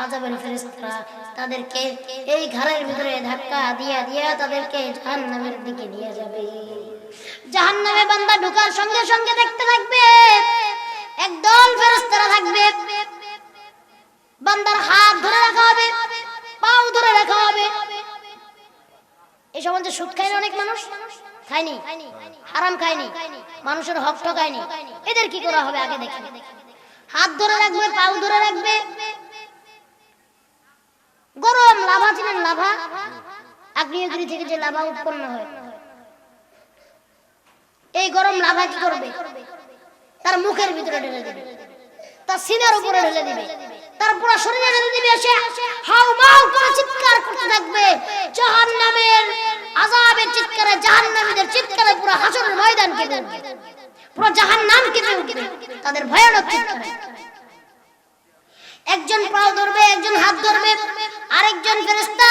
আযাবের ফেরেশতারা তাদেরকে এই ঘরের ভিতরে ধাক্কা দিয়া দিয়া তাদেরকে জাহান্নামের দিকে নিয়ে যাবে। জাহান্নামে বান্দা ঢোকার সঙ্গে সঙ্গে দেখতে থাকবে একদল ফেরেশতারা থাকবে, বান্দার হাত ধরে রাখা হবে, পাও ধরে রাখা হবে। এই সমাজে সুদ খায়নি অনেক মানুষ, খায়নি, হারাম খায়নি, মানুষের হক ঠকায়নি, এদের কি করা হবে আগে দেখেন। হাত ধরে রাখবে, পাও ধরে রাখবে। গরম লাভা, চিনেন লাভা? আগ্নেয়গিরি থেকে যে লাভা উৎপন্ন হয়, এই গরম লাভা কি করবে? তার মুখের ভিতরে ঢেলে দিবে, তার সিনার উপরে ঢেলে দিবে, তার পুরো শরীরে ঢেলে দিবে। সে হাউমাউ করে চিৎকার করতে থাকবে। জাহান্নামের আযাবের চিৎকারে, জাহান্নামীদের চিৎকারে পুরো হাসরের ময়দান কেঁপে উঠবে, পুরো জাহান্নাম কেঁপে উঠবে তাদের ভয়ানক চিৎকারে। একজন পাও ধরবে, একজন হাত ধরবে, আরেকজন ফেরেশতা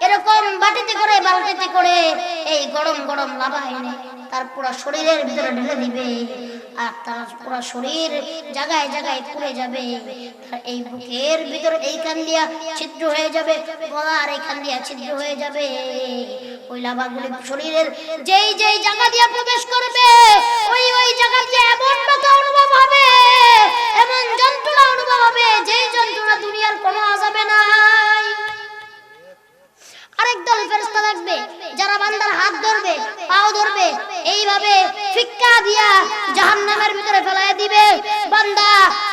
এরকম বাটিতে করে বালতিতে করে এই গরম গরম লাভা এনে তার পুরো শরীরের ভিতরে ঢেলে দিবে। আর তার পুরো শরীর জায়গায় জায়গায় পুড়ে যাবে। এই বুকের ভিতরে এইখান দিয়া ছিদ্র হয়ে যাবে, গলার এইখান দিয়া ছিদ্র হয়ে যাবে। ওই লাভাগুলি শরীরের যেই যেই জায়গা দিয়া প্রবেশ করবে, ওই ওই জায়গা দিয়ে এমন ব্যথা অনুভব হবে, এমন যন্ত্রণা অনুভব হবে, যেই যন্ত্রণা দুনিয়ার কোনো আযাবে নাই। আরেক দল ফেরেশতা থাকবে যারা বান্দার হাত ধরবে, পাও ধরবে, এইভাবে ফিক্কা দিয়া জাহান্নামের ভিতরে ফেলায় দিবে। বান্দা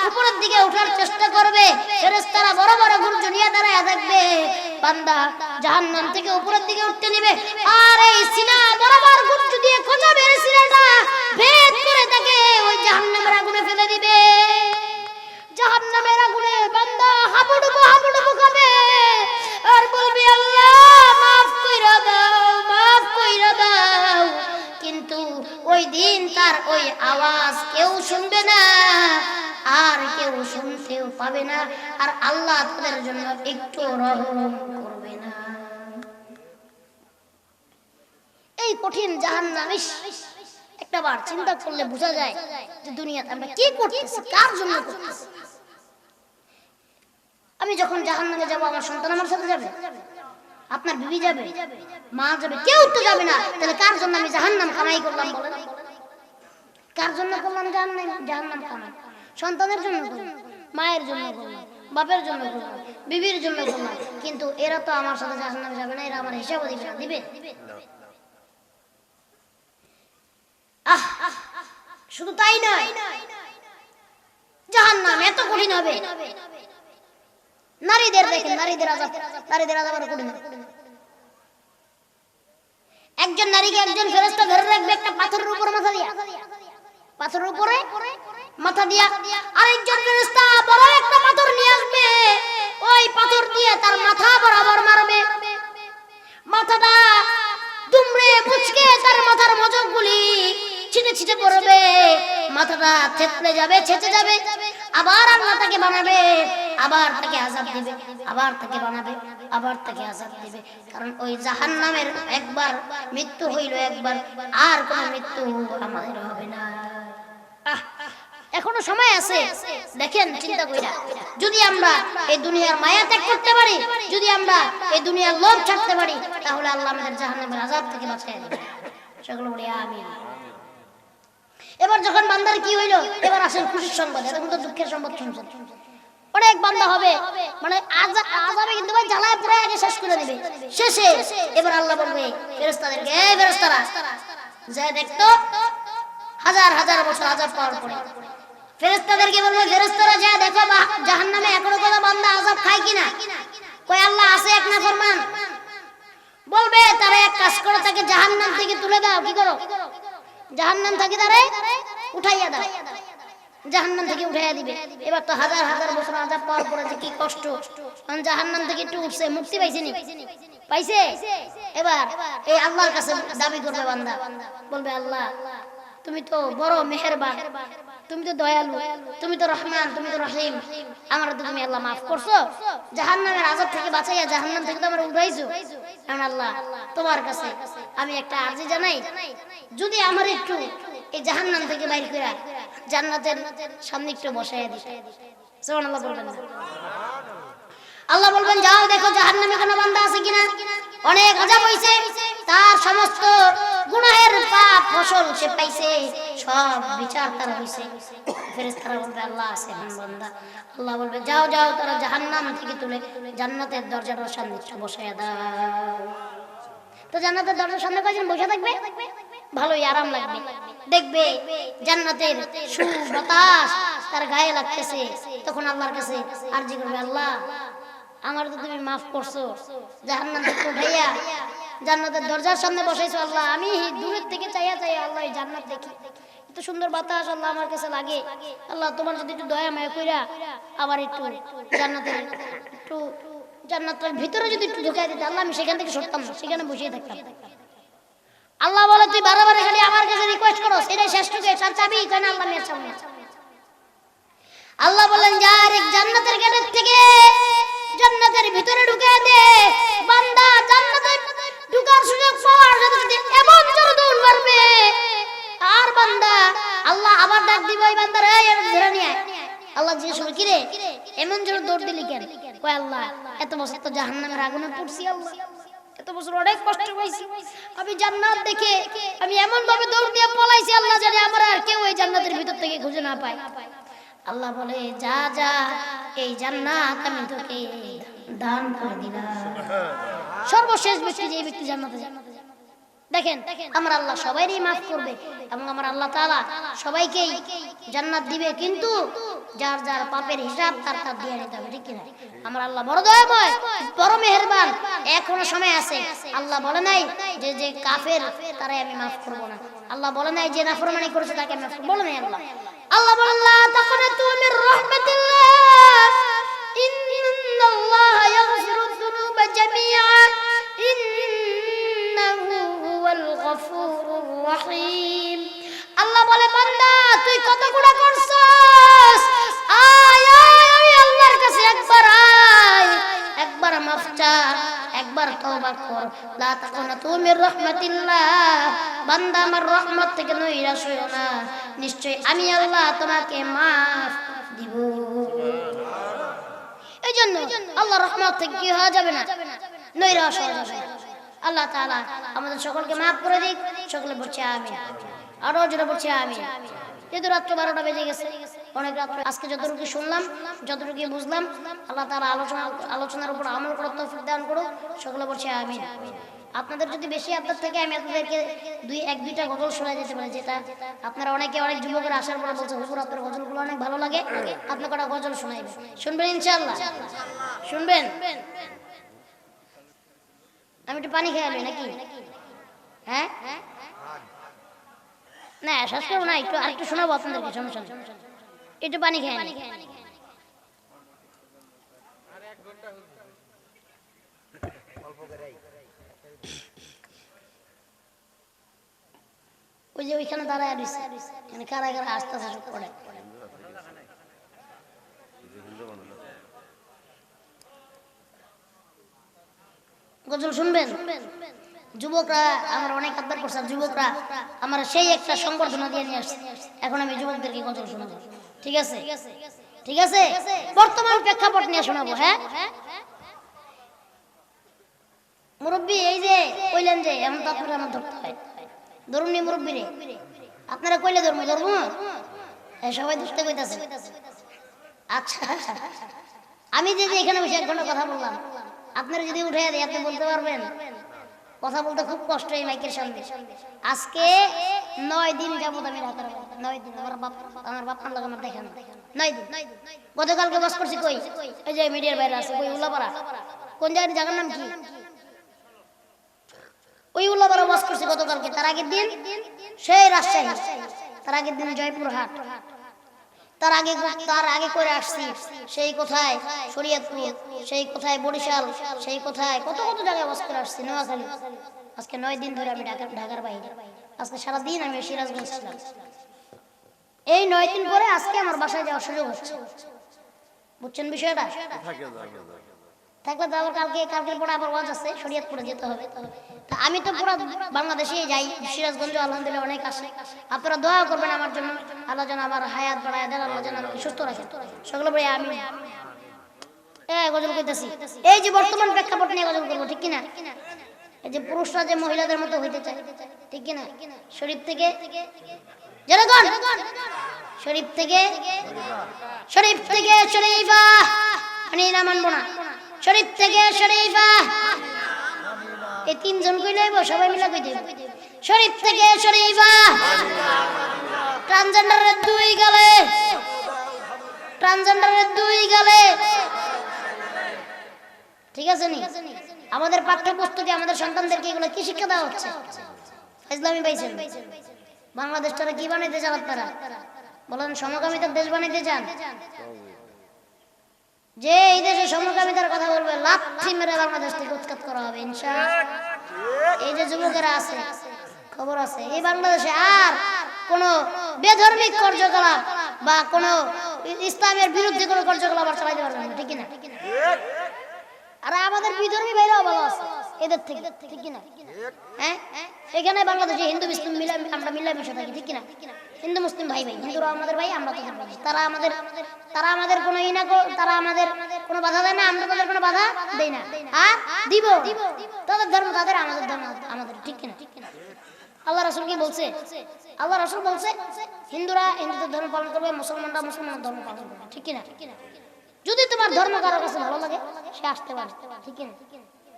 উপরের দিকে ওঠার চেষ্টা করবে, ফেরেশতারা বড় বড় গর্জ নিয়ে দাঁড়ায় থাকবে। বান্দা জাহান্নাম থেকে উপরের দিকে উঠতে নিবে, আর এই সিনা বরাবর গর্জ দিয়ে খোঁচাবে, সিনাটা ভেদ করে তাকে ওই জাহান্নামের আগুনে ফেলে দিবে। জাহান্নামের আগুনে বান্দা হাবুডুবু হাবুডুবু খাবে আর বলবে, আল্লাহ মাফ কইরা দাও, মাফ কইরা দাও। কিন্তু ওই দিন তার ওই আওয়াজ কেউ শুনবে না, আর কেউ শুনতেও পাবে না, আর আল্লাহ তাদের জন্য একটু রহম করবে না। এই কঠিন জাহান্নাম, একটা বার চিন্তা করলে বোঝা যায় যে দুনিয়াতে আমরা কি করতেছি, কার জন্য করতেছি। আমি যখন জাহান্নামে যাব, আমার সন্তান আমার সাথে যাবে, আপনার বিবি যাবে, মা যাবে, কেউ তো যাবে না। তাহলে কার জন্য আমি জাহান্নাম কামাই করলাম বলেন? কার জন্য করলাম জাহান্নাম কামাই? সন্তানের জন্য করলাম, মায়ের জন্য করলাম, বাপের জন্য করলাম, বিবির জন্য করলাম। কিন্তু এরা তো আমার সাথে জাহান্নামে যাবে না, এরা আমার হিসাব দিবে। শুধু তাই নয়, জাহান্নাম এত কঠিন হবে। নারীদের দেখেন, নারীদের আযাব আরো কঠিন। একজন নারীকে একজন ফেরেশতা ধরে রাখবে একটা পাথরের উপর মাথা দিয়া, পাথরের উপরে মাথা দিয়া আরেকজন ফেরেশতা বড় একটা পাথর নিয়ে আসবে, ওই পাথর দিয়ে তার মাথা বরাবর মারবে। মাথাটা দুমড়ে মুচকে তার মাথার মজকগুলি ছিটে ছিটে পড়বে, মাথাটা থেতলে যাবে, ছেঁচে যাবে। আবার আল্লাহ তাকে বানাবে, আবার তাকে আযাব দিবে, আবার তাকে বানাবে, আবার তাকে আযাব দিবে। কারণ ওই জাহান্নামের একবার মৃত্যু হইল, একবার আর কোনো মৃত্যু আমাদের হবে না। এখনো সময় আছে, দেখেন চিন্তা কইরা যদি আমরা এই দুনিয়ার মায়া ত্যাগ করতে পারি, যদি আমরা এই দুনিয়ার লোভ ছাড়তে পারি, তাহলে আল্লাহ আমাদের জাহান্নামের আযাব থেকে বাঁচিয়ে দিবেন। সকলে বলি আমিন। এবার যখন বান্দার কি হইলো, এবার আসেন খুশির সংবাদ। এখন তো দুঃখের সংবাদ শুনছেন। অনেক বান্দা হবে মানে আযাবে কিন্তু ভাই জ্বালায় পুরো আগে শেষ করে দিবে। শেষে এবার আল্লাহ বলবে ফেরেশতাদেরকে, এই ফেরেশতারা যায় দেখতো হাজার হাজার বছর আযাব পাওয়ার পরে ফেরেশতাদেরকে বলবে, ফেরেশতারা যায় দেখো জাহান্নামে এখনো কোনো বান্দা আযাব খায় কিনা। কই আল্লাহ আছে এক নাফরমান। বলবে তারা এক কাজ করো, তাকে জাহান্নাম থেকে তুলে দাও। কি করো? জাহান্নাম থেকে তারে উঠাইয়া দাও, জাহান্নাম থেকে উঠাইয়া দিবে। এবার তো হাজার হাজার বছর আযাব পাওয়ার পরে যে কি কষ্ট, কারণ জাহান্নাম থেকে একটু উঠছে, মুক্তি পাইছে নি? পাইছে। এবার এই আল্লাহর কাছে দাবি করবে বান্দা, বলবে আল্লাহ তুমি তো বড় মেহেরবান, তুমি তো দয়ালু, তুমি তো রহমান, তুমি তো রহিম, আমার তো তুমি আল্লাহ মাফ করছো, জাহান্নামের আযাব থেকে বাঁচাইয়া জাহান্নাম থেকে তো আমরা উঠাইছো। কারণ আল্লাহ তোমার কাছে আমি একটা আরজি জানাই, যদি আমার একটু এই জাহান্নাম থেকে বাইর করে জান্নাতের সামনে একটু বসাইয়া দিতে। সুবহানাল্লাহ বলবেন না? দেখো জাহান্নামে কোনো বান্দা আছে কিনা। অনেক আযাব হইছে, তার সমস্ত গুনাহের পাপ ফসল সে পাইছে, সব বিচার তার হইছে। ফেরেশতারা বলবে আল্লাহ আছে বান্দা। আল্লাহ বলবে যাও যাও, তারা জাহান্নাম থেকে তুলে জান্নাতের দরজার সামনে বসায়া দাও। তো জান্নাতের দরজার সামনে কয়জন বসে থাকবে? ভালোই আরাম লাগবে, দেখবে জান্নাতের সুবাতাস তার গায়ে লাগতেছে। তখন আল্লাহর কাছে আরজি করবে, আল্লাহ আমার তো তুমি মাফ করছো, জাহান্নাম থেকে উঠাইয়া জান্নাতের দরজার সামনে বসাইছো। আল্লাহ আমি দূরের থেকে চাইয়া চাইয়া আল্লাহ এই জান্নাত দেখি, এত সুন্দর বাতাস আল্লাহ আমার কাছে লাগে। আল্লাহ তোমার যদি একটু দয়া মায়া কইরা আবার একটু জান্নাতের ভিতরে যদি একটু ঢুকাই দিতে, আল্লাহ আমি সেখান থেকে সরতাম না, সেখানে বসিয়ে থাকতাম। আল্লাহ বলে তুই বারবার খালি আমার কাছে রিকোয়েস্ট করো, সেটাই শেষ টুকে সব চাবি কেন আল্লাহ মেয়ের সামনে। আল্লাহ বলেন যা এক জান্নাতের গেটের থেকে জান্নাতের ভিতরে ঢুকে দে। বান্দা জান্নাতে ঢুকার সুযোগ পাওয়ার সাথে সাথে এমন জোরে দৌড় মারবে, আর বান্দা আল্লাহ আবার ডাক দিবে ওই বান্দার, এই এর ধরে নিয়ে আয়। আল্লাহ জিজ্ঞেস করে কি রে এমন জোরে দৌড় দিলি কেন? কয় আল্লাহ এত বছর তো জাহান্নামের আগুনে পড়ছি, আল্লাহ এত বছর অনেক কষ্ট পাইছি, আমি জান্নাত দেখে আমি এমন ভাবে দৌড় দিয়ে পলাইছি, আল্লাহ জানে আমার আর কেউ এই জান্নাতের ভিতর থেকে খুঁজে না পায়। আল্লাহ বলে যা যা এই জান্নাত আমি তোকে দান করে দিলাম। সর্বশেষ ব্যক্তি যে ব্যক্তি জান্নাতে যাবে, দেখেন আমার আল্লাহ সবাইরই মাফ করবে এবং আমার আল্লাহ তাআলা সবাইকেই জান্নাত দিবে, কিন্তু যার যার পাপের হিসাব তার তার দিয়ে নিতে হবে, ঠিক কিনা? আমার আল্লাহ বড় দয়াময়, বড় মেহেরবান। এখনো সময় আছে। আল্লাহ বলে নাই যে যে কাফের তারাই আমি মাফ করব না। আল্লাহ বলে নাই যে নাফরমানি করেছে তাকে মাফ করব, বলে নাই আল্লাহ। আল্লাহ বলে লা তাকনাতু মির রাহমাতিল্লাহ ইন্নাল্লাহা ইয়াগফিরুয যুনুবা জামিআন ইন্নাহু হুয়াল গফুরুর রহিম। আল্লাহ বলে বান্দা তুই কত গুনাহ করছস, আয় আয় আল্লাহর কাছে একবার আয়, একবার মাফ চা, একবার তওবা কর। লা তাকনাতু মির রাহমাতিল্লাহ, বান্দা আমার রহমত থেকে নৈরাশ হইও না, নিশ্চয় আমি আল্লাহ তোমাকে মাফ দিব। এইজন্য আল্লাহর রহমত থেকে কি হওয়া যাবে না, নৈরাশ হওয়া যাবে না। আল্লাহ তাআলা আমাদের সকলকে মাফ করে দিক। সকলে বলছে আমিন, আরো জোরে বলছে আমিন। যেহেতু রাত্র 12টা বেজে গেছে, অনেক রাত্রে আজকে যতটুকু শুনলাম যতটুকু বুঝলাম, আল্লাহ তাআলা আলোচনার উপর আমল করার তৌফিক দান করুক। সকলে বলছে আমিন। আপনাদের যদি বেশি আবদার থাকে আমি আপনাদেরকে দুইটা গজল শোনাই দিতে পারি, যেটা আপনারা অনেকে অনেক যুবকের আসার পরে বলছে হুজুর আপনার গজলগুলো অনেক ভালো লাগে, আপনাকে একটা গজল শোনাইবে, শুনবেন ইনশাআল্লাহ? শুনবেন? আমি একটু পানি খেয়ে আলি নাকি? হ্যাঁ না শেষ করবো না, একটু আরেকটু শোনাবো আপনাদেরকে, সমস্যা নেই, একটু পানি খেয়ে আনি। ওই যে ওইখানে দাঁড়ায় রয়েছে, মানে কারা কারা আস্তে আস্তে সব পড়ে। গজল শুনবেন? যুবকরা আমার অনেক আবদার করছে, যুবকরা আমার সেই একটা সংবর্ধনা দিয়ে নিয়ে আসছে, এখন আমি যুবকদেরকে গজল শোনাবো, ঠিক আছে? ঠিক আছে, বর্তমান প্রেক্ষাপট নিয়ে শোনাবো। হ্যাঁ মুরব্বী, এই যে কইলেন যে এখন তো আপনারা আমার ধরতে হয়, ধরুন নি মুরব্বী রে, আপনারা কইলে ধরবো সবাই ধরতে কইতাছে। আচ্ছা আমি যে এখানে বসে 1 ঘন্টা কথা বললাম, আপনারা যদি উঠে দেয় আপনি বলতে পারবেন? কথা বলতে খুব কষ্ট এই মাইকের সামনে। আজকে 9 দিন যাবত আমি ঢাকার, 9 দিন আমার বাপ আমার আমার দেখেন 9 দিন। গতকালকে বাস করছি কই, এই যে মিডিয়ার বাইরে আছে, কই উল্লাপাড়া, কোন জায়গার নাম কি, ওই উল্লাপাড়া বাস করছি গতকালকে। তার আগের দিন সেই রাজশাহী, তার আগের দিন জয়পুরহাট, তার আগে করে আসছি সেই কোথায় শরীয়তপুর, সেই কোথায় বরিশাল, সেই কোথায় কত কত জায়গায় বাস করে আসছি, নোয়াখালী। আজকে 9 দিন ধরে আমি ঢাকার বাইরে, আজকে সারা দিন আমি সিরাজগঞ্জ ছিলাম। এই 9 দিন পরে আজকে আমার বাসায় যাওয়ার সুযোগ হচ্ছে, বুঝছেন বিষয়টা? থাকলে তো আবার কালকের পরে আবার ওয়াজ আছে, শরীয়তপুরে যেতে হবে। তা আমি তো পুরো বাংলাদেশে যাই, সিরাজগঞ্জ আলহামদুলিল্লাহ অনেক আসে। আপনারা দোয়া করবেন আমার জন্য, আল্লাহ যেন আমার হায়াত বাড়ায় দেন, আল্লাহ যেন আমাকে সুস্থ রাখেন। সকলে বলি আমিন। গজল কইতাছি, এই যে বর্তমান প্রেক্ষাপট নিয়ে গজল করবো, ঠিক কিনা? এই যে পুরুষরা যে মহিলাদের মতো হইতে চায়, ঠিক কিনা? শরীফ থেকে জনগণ, শরীফ থেকে শরীফা, আমি না মানবো না, শরীফ থেকে শরীফা, এই তিনজন কইলে সবাই মিলে কইতে, শরীফ থেকে শরীফা। ট্রান্সজেন্ডারের দুই গালে, ট্রান্সজেন্ডারের দুই গালে, ঠিক আছে নি? আমাদের পাঠ্যপুস্তকে আমাদের সন্তানদেরকে এগুলো কি শিক্ষা দেওয়া হচ্ছে? ইসলামী পাইছেন বাংলাদেশটারে কি বানাইতে চান আপনারা? বলেন সমকামিতার দেশ বানাইতে চান? যে এই দেশে সমকামিতার কথা বলবে লাথি মেরে বাংলাদেশ থেকে উৎখাত করা হবে ইনশাআল্লাহ। এই যে যুবকেরা আছে, খবর আছে এই বাংলাদেশে আর কোন বেধর্মিক কার্যকলাপ বা কোন ইসলামের বিরুদ্ধে কোন কার্যকলাপ আর চালাইতে পারবে না, ঠিক না? আর আমাদের বিধর্মী ভাইরাও ভালো আছে এদের থেকে, ঠিক কিনা? হ্যাঁ, এখানে বাংলাদেশে হিন্দু মুসলিম মিলে আমরা মিলামিশা থাকি, ঠিক কিনা? হিন্দু মুসলিম ভাই ভাই, হিন্দুরা আমাদের ভাই, আমরা তাদের ভাই। তারা আমাদের কোনো তারা আমাদের কোনো বাধা দেয় না, আমরা তাদের কোনো বাধা দেই না, আর দিব। তাদের ধর্ম তাদের, আমাদের ধর্ম আমাদের, ঠিক কিনা? আল্লাহ রাসূল কি বলছে? আল্লাহ রাসূল বলছে হিন্দুরা হিন্দুদের ধর্ম পালন করবে, মুসলমানরা মুসলমানের ধর্ম পালন করবে, ঠিক কিনা? যদি তোমার ধর্ম কারোর কাছে ভালো লাগে সে আসতে পারে, ঠিক কিনা?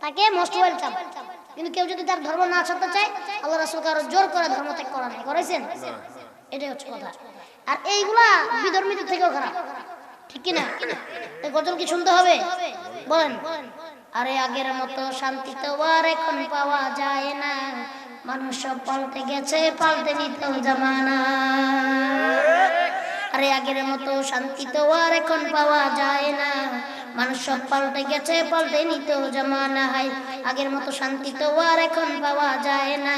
তাকে মোস্ট ওয়েলকাম। কিন্তু কেউ যদি তার ধর্ম না ছাড়তে চায়, আল্লাহ রাসূল কারো জোর করে ধর্ম ত্যাগ করা নাই, করেছেন? এটাই হচ্ছে কথা। আর এইগুলা বিধর্মীদের থেকেও খারাপ, ঠিক কিনা? গজল কি শুনতে হবে? বলেন। আরে আগের মতো শান্তি তো আর এখন পাওয়া যায় না, মানুষ সব পাল্টে গেছে, পাল্টে নিত জামানা। আরে আগের মতো শান্তি তো আর এখন পাওয়া যায় না, মানুষ সব পাল্টে গেছে, পাল্টে নিত জামানা। আগের মতো শান্তি তো আর এখন পাওয়া যায় না,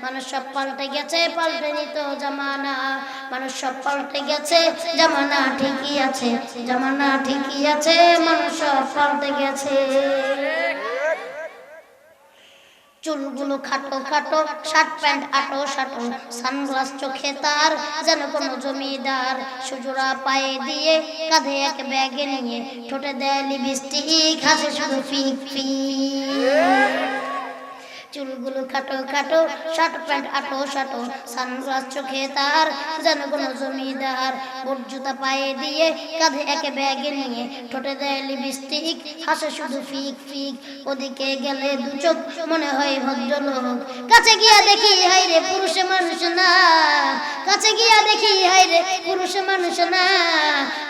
মানুষ সব পাল্টে গেছে, পাল্টে নিত জামানা। মানুষ সব পাল্টে গেছে, জামানা ঠিকই আছে, জামানা ঠিকই আছে, মানুষ সব পাল্টে গেছে। চুলগুলো খাটো খাটো, শার্ট প্যান্ট আটো শাটো, সানগ্লাস চোখে তার যেন কোনো জমিদার, সুজোড়া পায়ে দিয়ে কাঁধে এক ব্যাগে নিয়ে, ঠোঁটে দেয় লিপস্টিক, হাসে শুধু ফিক ফিক। চুলগুলো খাটো খাটো, শার্ট প্যান্ট আটো শাটো, সানগ্লাস চোখে তার যেন কোনো জমিদার, বুট জুতা পায়ে দিয়ে কাঁধে একে ব্যাগে নিয়ে, ঠোঁটে দেয় লিপস্টিক, হাসে শুধু ফিক ফিক। ওদিকে গেলে দু চোখ মনে হয় ভদ্রলোক, কাছে গিয়া দেখি হাই রে পুরুষ মানুষ না, কাছে গিয়া দেখি হাই রে পুরুষ মানুষ না।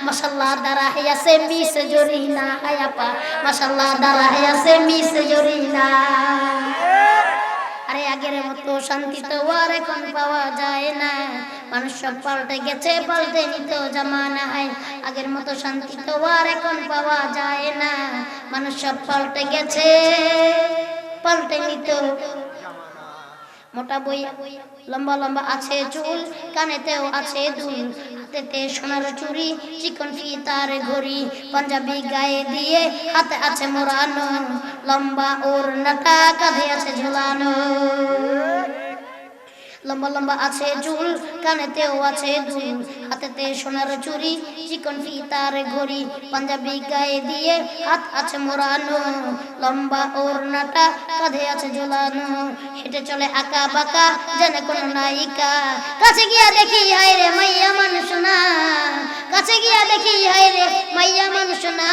মাশাআল্লাহ দাঁড়ায় আছে মিস জরিনা, আয়াপা মাশাআল্লাহ দাঁড়ায় আছে মিস জরিনা। আরে আগের মতো শান্তি তো আর এখন পাওয়া যায় না, মানুষ সব পাল্টে গেছে, পাল্টে নিত জামানা। আগের মতো শান্তি তো আর এখন পাওয়া যায় না, মানুষ সব পাল্টে গেছে, পাল্টে নিত। মোটা বই লম্বা লম্বা আছে চুল, কানেতেও আছে দুল, হাতেতে সোনার চুড়ি, চিকন ফিতার ঘড়ি, পাঞ্জাবি গায়ে দিয়ে হাতে আছে মোড়ানো, লম্বা ওড়নাটা কাঁধে আছে ঝোলানো। লম্বা লম্বা আছে চুল, কানেতেও আছে দুল, হাতেতে সোনার চুড়ি, চিকন ফিতার ঘড়ি, পাঞ্জাবি গায়ে দিয়ে হাত আছে মোড়ানো, লম্বা ওড়নাটা কাঁধে আছে ঝোলানো। হেঁটে চলে আঁকা বাঁকা যেন কোনো নায়িকা, কাছে গিয়া দেখি হায় রে মাইয়া মানুষ না, কাছে গিয়া দেখি হায় রে মাইয়া মানুষ না।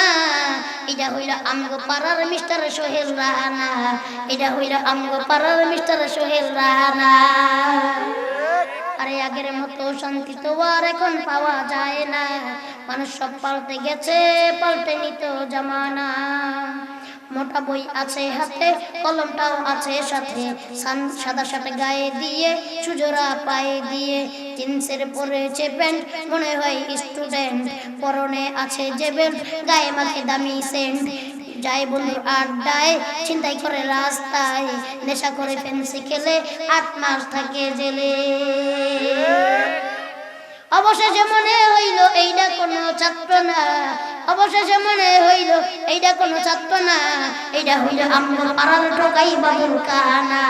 এটা হইরা আমগো পাড়ার মিস্টার সোহেল রানা, এটা হইরা আমগো পাড়ার মিস্টার সোহেল রানা। আরে আগের মতো শান্তি তো আর এখন পাওয়া যায় না, মানুষ সব পাল্টে গেছে, পাল্টে নিত জামানা। মোটা বই আছে হাতে, কলমটাও আছে সাথে, সাদা শার্ট গায়ে দিয়ে, সুজোড়া পায়ে দিয়ে, জিন্সের পরেছে প্যান্ট, মনে হয় স্টুডেন্ট, পরনে আছে যে বেল্ট, গায়ে মাখে দামি সেন্ট। যায় বন্ধুর আড্ডায়, ছিনতাই করে রাস্তায়, নেশা করে ফেন্সি খেলে 8 মাস থাকে জেলে। অবশেষে মনে হইল এইটা কোনো ছাত্র না, অবশেষে মনে হইল এইটা কোনো ছাত্র না, এইটা হইল আমগো পাড়ার টোকাই বাবুল কাহানা,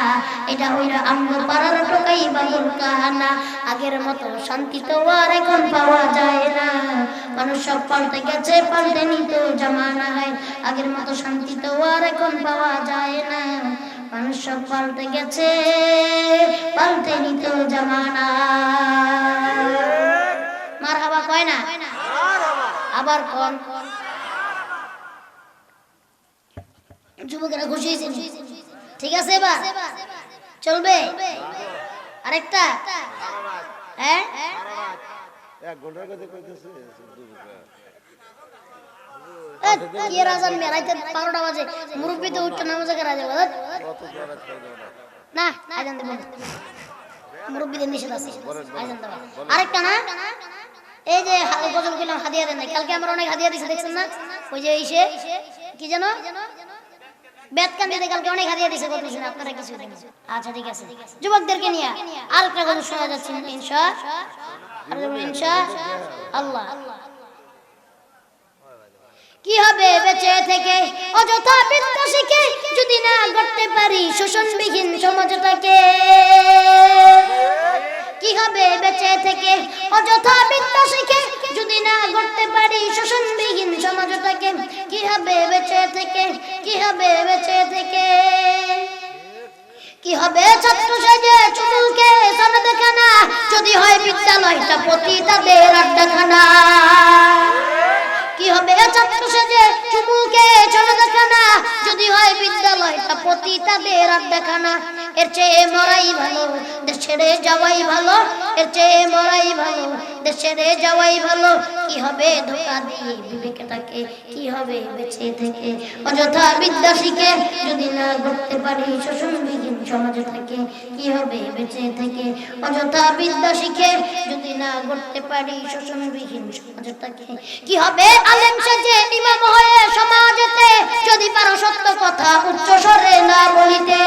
এটা হইল আমগো পাড়ার টোকাই বাবুল কাহানা। আগের মতো শান্তি তো আর এখন পাওয়া যায় না, মানুষ সব পাল্টে গেছে, পাল্টে নিত জামানা হয়। আগের মতো শান্তি তো আর এখন পাওয়া যায় না, মানুষ সব পাল্টে গেছে, পাল্টে নিত জামানা। মারহাবা কয় না? আবার কোন যুবকেরা খুশি হয়েছে? ঠিক আছে, এবার চলবে আরেকটা। হ্যাঁ মুরব্বী তো উঠতে নামাজে রাজা না, আজান দেব মুরব্বীদের নিষেধ আছে আজান দেওয়া। আরেকটা না, এই যে গজল করলাম হাদিয়া দেন, কালকে আমরা অনেক হাদিয়া দিছি দেখছেন না? ওই যে ইসে কি জানো বেদকান্দিতে কালকে অনেক হাদিয়া দিছে, কত শুনে আপনারা কিছু দেন। আচ্ছা ঠিক আছে, যুবকদেরকে নিয়ে আরেকটা গজল শোনা যাচ্ছে ইনশাআল্লাহ। কি হবে বেঁচে থেকে অযথা বিদ্যা শিখে যদি না গড়তে পারি শোষণবিহীন সমাজটাকে? কি হবে বেঁচে থেকে অযথা বিদ্যা শিখে যদি না গড়তে পারি শোষণবিহীন সমাজটাকে? কি হবে বেঁচে থেকে, কি হবে বেঁচে থেকে? কি হবে ছাত্র সেজে চুলকে সনদ খানা যদি হয় বিদ্যালয়টা পতিতাদের আড্ডাখানা? কি হবে ছাত্র সেজে চুমুকে সনদ খানা যদি হয় বিদ্যালয়টা পতিতাদের আড্ডাখানা? এর চেয়ে মরাই ভালো, দেশ ছেড়ে যাওয়াই ভালো, এর চেয়ে মরাই ভালো, দেশ ছেড়ে যাওয়াই ভালো। কি হবে ধোঁকা দিয়ে বিবেকটাকে, কি হবে বেঁচে থেকে অযথা বিদ্যা শিখে যদি না গড়তে পারি শোষণবিহীন সমাজটাকে? কি হবে বেঁচে থেকে অযথা বিদ্যা শিখে যদি না গড়তে পারি শোষণবিহীন সমাজটাকে? কি হবে আলেম সেজে ইমাম হয়ে সমাজেতে যদি পারো সত্য কথা উচ্চ স্বরে না বলিতে?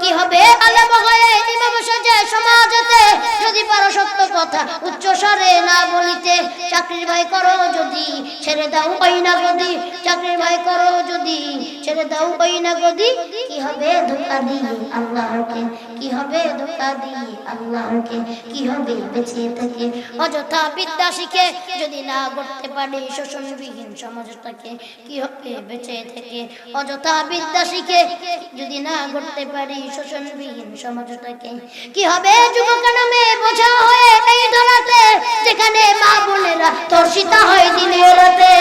কি হবে আলেম হয়ে ইমাম সেজে সমাজেতে যদি পারো সত্য কথা উচ্চ স্বরে না বলিতে? চাকরির ভয় করো যদি ছেড়ে দাও ওই না গদি, চাকরির ভয় করো যদি ছেড়ে দাও ওই না গদি। কি হবে ধোঁকা দিয়ে আল্লাহকে, কি হবে ধোঁকা দিয়ে আল্লাহকে? কি হবে বেঁচে থেকে অযথা বিদ্যা শিখে যদি না গড়তে পারি শোষণবিহীন সমাজটাকে? কি হবে বেঁচে থেকে অযথা বিদ্যা শিখে যদি না গড়তে পারি শোষণবিহীন সমাজটাকে? কি হবে যুবক নামে বোঝা হয়ে এই ধরাতে যেখানে মা বোনেরা ধর্ষিতা হয় দিনে রাতে?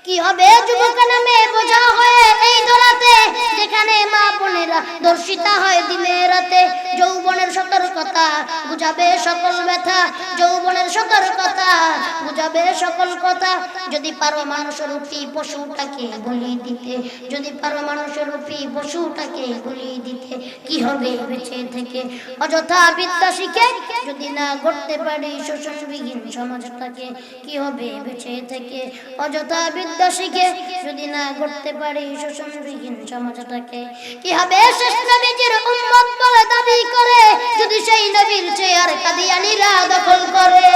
কি হবে যুবক নামে বোঝা হয়ে এই ধরাতে যেখানে মা বোনেরা ধর্ষিতা হয় দিনে রাতে? যৌবনের সতর্কতা বুঝাবে সকল ব্যথা, যৌবনের সতর্কতা বুঝাবে সকল কথা। যদি পারো মানুষরূপী পশুটাকে বলি দিতে, যদি পারো মানুষরূপী পশুটাকে বলি দিতে? কি হবে বেঁচে থেকে অযথা বিদ্যা শিখে যদি না গড়তে পারি শোষণবিহীন সমাজটাকে? কি হবে বেঁচে থেকে অযথা বিদ্যা শিখে যদি না গড়তে পারি শোষণবিহীন সমাজটাকে? কি হবে শেষ নবীর উম্মত বলে দাবি করে যদি সেই নবীর চেয়ার কাদিয়ানীরা দখল করে?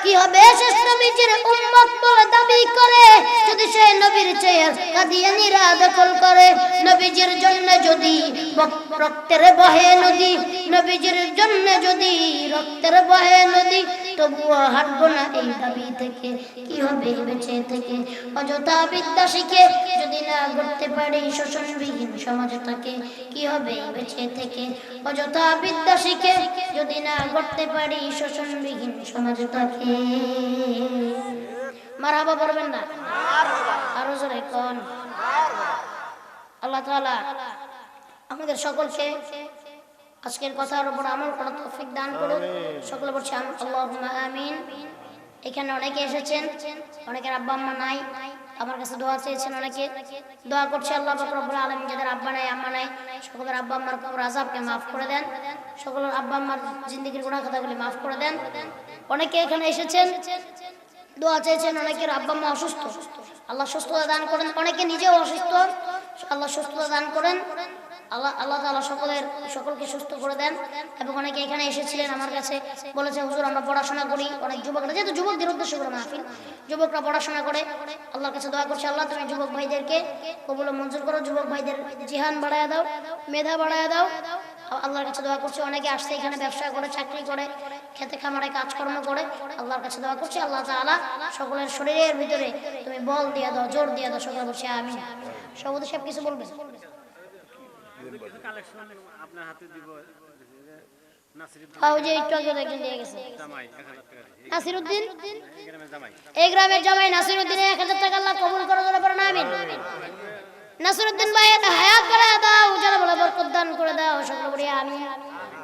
কি হবে শেষ নবীর উম্মত বলে দাবি করে যদি সেই নবীর চেয়ার কাদিয়ানীরা দখল করে? নবীজির জন্য যদি রক্তের বহে নদী, নবীজির জন্য যদি রক্তের বহে নদী, তবুও হাঁটবো না এই দাবি থেকে। কি হবে বেঁচে থেকে অযথা বিদ্যা শিখে যদি না গড়তে পারি শোষণবিহীন সমাজটাকে? কি হবে বেঁচে থেকে অযথা বিদ্যা শিখে যদি না গড়তে পারি শোষণবিহীন সমাজটাকে? মারহাবা বলবেন না? আরো জোরে কোন। আল্লাহ তাআলা আমাদের সকলকে আজকের কথার উপর আমল করার তৌফিক দান করুন। সকলে বলছি আল্লাহুম্মা আমিন। এখানে অনেকে এসেছেন, অনেকের আব্বা আম্মা নাই, আমার কাছে দোয়া চেয়েছেন, অনেকে দোয়া করছে। আল্লাহ পাক রব্বুল আলামিন যাদের আব্বা নাই আম্মা নাই সকলের আব্বা আম্মার কবর আযাবকে মাফ করে দেন, সকলের আব্বা আম্মার জিন্দেগীর গুনাহ খাতাগুলি মাফ করে দেন। অনেকে এখানে এসেছেন দোয়া চেয়েছেন, অনেকের আব্বা আম্মা অসুস্থ, আল্লাহ সুস্থতা দান করেন। অনেকে নিজেও অসুস্থ, আল্লাহ সুস্থতা দান করেন। আল্লাহ তাআলা সকলকে সুস্থ করে দেন। এবং অনেকে এখানে এসেছিলেন আমার কাছে বলেছে, হুজুর আমরা পড়াশোনা করি, অনেক যুবকরা, যেহেতু যুবকদের উদ্দেশ্য করে মাহফিল, যুবকরা পড়াশোনা করে, আল্লাহর কাছে দোয়া করছে, আল্লাহ তুমি যুবক ভাইদেরকে কবুল ও মঞ্জুর করো, যুবক ভাইদের জিহান বাড়ায় দাও, মেধা বাড়ায় দাও। আল্লাহর কাছে দোয়া করছে, অনেকে আসছে এখানে ব্যবসা করে, চাকরি করে, খেতে খামারে কাজকর্ম করে, আল্লাহর কাছে দোয়া করছে আল্লাহ তাআলা সকলের শরীরের ভিতরে তুমি বল দিয়ে দাও, জোর দিয়ে দাও, সকলে বলছে আমিন। সভাপতি সাহেব কিছু বলবেন? আপনার হাতে দিব ওই যে একটু আগে একজন দিয়ে গেছে নাসিরউদ্দিন, এই গ্রামের জামাই নাসিরউদ্দিনের 1000 টাকা আল্লাহ কবুল করে ধরে পড়েন আমিন। নাসিরউদ্দিন ভাইয়ের হায়াত বাড়ায় দাও, যারা বলে বরকত দান করে দাও, সকলে বলি আমিন।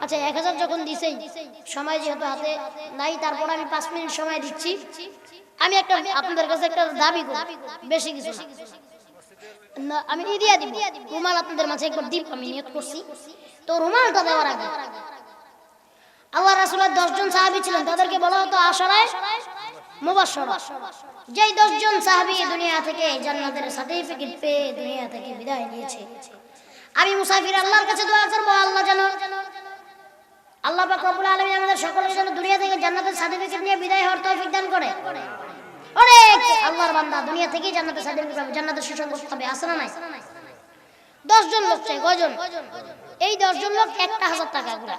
আচ্ছা 1000 যখন দিছেই, সময় যেহেতু হাতে নাই, তারপর আমি 5 মিনিট সময় দিচ্ছি। আমি একটা আপনাদের কাছে একটা দাবি করি, বেশি কিছু না, আমি দিয়ে দিব রুমাল আপনাদের মাঝে একবার দিব, আমি নিয়ত করছি। তো রুমালটা দেওয়ার আগে আল্লাহ রাসূলের 10 জন সাহাবী ছিলেন, তাদেরকে বলা হতো আশরায়ে মুবাশশারা। যেই 10 জন সাহাবী দুনিয়া থেকে জান্নাতের সার্টিফিকেট পেয়ে দুনিয়া থেকে বিদায় নিয়েছে, আমি মুসাফির আল্লাহর কাছে দোয়া করব, আল্লাহ যেন আল্লাহ পাক রব্বুল আলামিন আমাদের সকলকে যেন দুনিয়া থেকে জান্নাতের সার্টিফিকেট নিয়ে বিদায় হওয়ার তৌফিক দান করে। অনেক আল্লাহর বান্দা দুনিয়া থেকে জান্নাতের সার্টিফিকেট পাবে, জান্নাতের সুসংবাদ পাবে, আছে না নাই? 10 জন লোক চাই, কয়জন? এই 10 জন লোক একটা 1000 টাকা করে,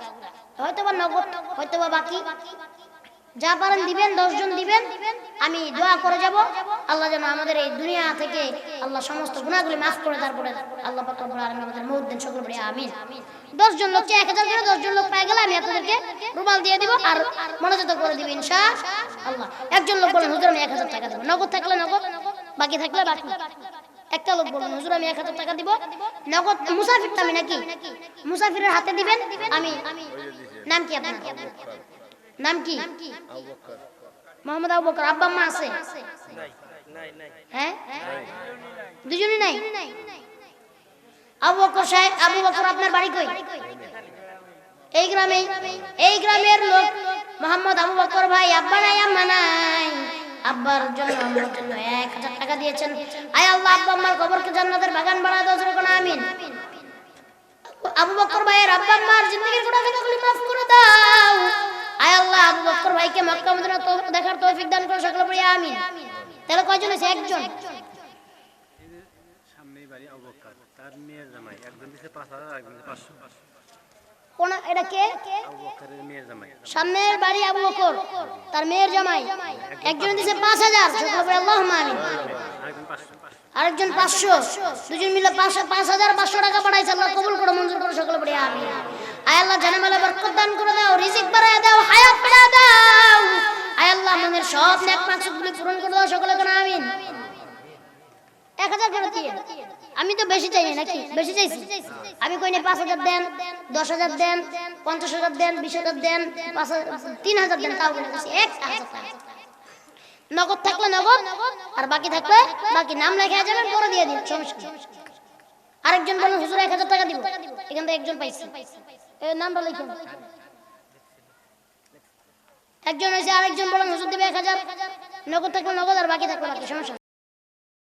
হয়তোবা নগদ, হয়তোবা বাকি, যা পারেন দিবেন, 10 জন দিবেন। আমি দোয়া করে যাব আল্লাহ যেন আমাদের এই দুনিয়া থেকে আল্লাহ সমস্ত গুনাহগুলি মাফ করে, তারপরে আল্লাহ পাক রব্বুল আলামিন আমাদের মউত দেন, সকলে বলি আমিন। 10 জন লোক চাই, 1000 করে 10 জন লোক পেয়ে গেলে আমি আপনাদেরকে রুমাল দিয়ে দিব, আর মনোযোগ করে দিব ইনশাআল্লাহ। একজন লোক বলেন হুজুর আমি 1000 টাকা দেব, নগদ থাকলে নগদ, বাকি থাকলে বাকি। একটা লোক বলবেন হুজুর আমি 1000 টাকা দিব নগদ, মুসাফির তো আমি নাকি, মুসাফিরের হাতে দিবেন। আমি নাম কি আপনার? নাম কি? মোহাম্মদ আবু বকর। আব্বা আম্মা আছে? হ্যাঁ, দুজনই নাই। আবু বকর সাহেব, আবু বকর আপনার বাড়ি কই? এই গ্রামে। এই গ্রামের লোক মোহাম্মদ আবু বকর ভাই, আব্বা নাই আম্মা নাই, আব্বার জন্য আম্মার জন্য 1000 টাকা দিয়েছেন। আয় আল্লাহ আব্বা আম্মার কবরকে জান্নাতের বাগান বানায় দাও, জোরে আমিন। আবু বকর ভাইয়ের আব্বা আম্মার জিন্দেগির গুনাহগুলি মাফ করে দাও। আয় আল্লাহ আবু বকর ভাইকে মক্কা মদিনা দেখার তৌফিক দান করো, সকলে বলি আমিন। তাহলে কয়জন আছে? একজন। সামনেই বাড়ি আবু বকর, তার মেয়ের জামাই, একজন দিছে 5000, একজন দিছে 500। কোন এটা কে? আবু বকরের মেয়ের জামাই। সামনের বাড়ি আবু বকর, তার মেয়ের জামাই, একজন দিছে 5000, সকলে বলি আল্লাহুম্মা আমিন। আরেকজন 500, আরেকজন 500, দুজন মিলে 5500 টাকা পাঠাইছে, আল্লাহ কবুল করো, মঞ্জুর করো, সকলে বলি আমিন। আয় আল্লাহ জানামালে বরকত দান করে দাও, রিজিক বাড়ায় দাও, হায়াত বাড়ায় দাও। আয় আল্লাহ মনের সব নেক মাকসুদগুলি পূরণ করে দাও, সকলে বলি আমিন। 1000 করে দিয়ে, আমি তো বেশি চাই নাকি? বেশি চাইছি আমি, কই না 5000 দেন, 10000 দেন, 50000 দেন, 20000 দেন, 3000 দেন, তাও বলে দিছি 1000 টাকা। নগদ থাকলে নগদ, আর বাকি থাকলে বাকি, নাম লেখা যাবেন, পরে দিয়ে দিন, সমস্যা নেই। আরেকজন বলেন হুজুর 1000 টাকা দিব, এখান থেকে একজন পাইছে, এই নামটা লিখুন। একজন হয়েছে, আরেকজন বলেন হুজুর দিবে 1000, নগদ থাকলে নগদ, আর বাকি থাকলে বাকি, সমস্যা নেই।